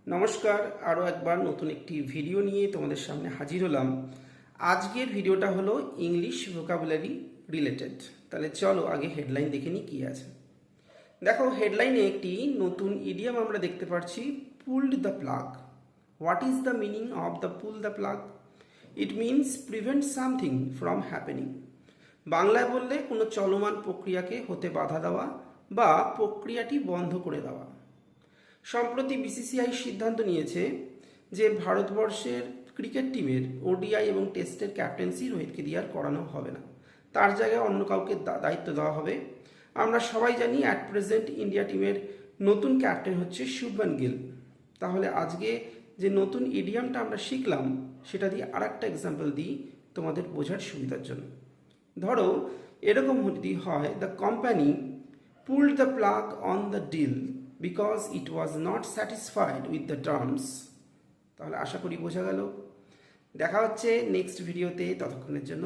নমস্কার, আরও একবার নতুন একটি ভিডিও নিয়ে তোমাদের সামনে হাজির হলাম। আজকের ভিডিওটা হলো ইংলিশ ভোকাবুলারি রিলেটেড। তাহলে চলো আগে হেডলাইন দেখে নিই কী আছে। দেখো, হেডলাইনে একটি নতুন ইডিয়াম আমরা দেখতে পাচ্ছি, pulled the plug. What is the meaning of the pull the plug? It means prevent something from happening. বাংলায় বললে কোনো চলমান প্রক্রিয়াকে হতে বাধা দেওয়া বা প্রক্রিয়াটি বন্ধ করে দেওয়া। সম্প্রতি বিসিসিআই সিদ্ধান্ত নিয়েছে যে ভারতবর্ষের ক্রিকেট টিমের ওডিআই এবং টেস্টের ক্যাপ্টেন্সি রোহিতকে দিয়ে আর করানো হবে না, তার জায়গায় অন্য কাউকে দায়িত্ব দেওয়া হবে। আমরা সবাই জানি অ্যাট প্রেজেন্ট ইন্ডিয়া টিমের নতুন ক্যাপ্টেন হচ্ছে শুভমান গিল। তাহলে আজকে যে নতুন ইডিয়ামটা আমরা শিখলাম সেটা দিয়ে আর একটা এক্সাম্পল দিই তোমাদের বোঝার সুবিধার জন্য। ধরো এরকম যদি হয়, the company pulled the plug on the deal because it was not satisfied with the terms. তাহলে আশা করি বোঝা গেল। দেখা হচ্ছে নেক্সট ভিডিওতে, ততক্ষণের জন্য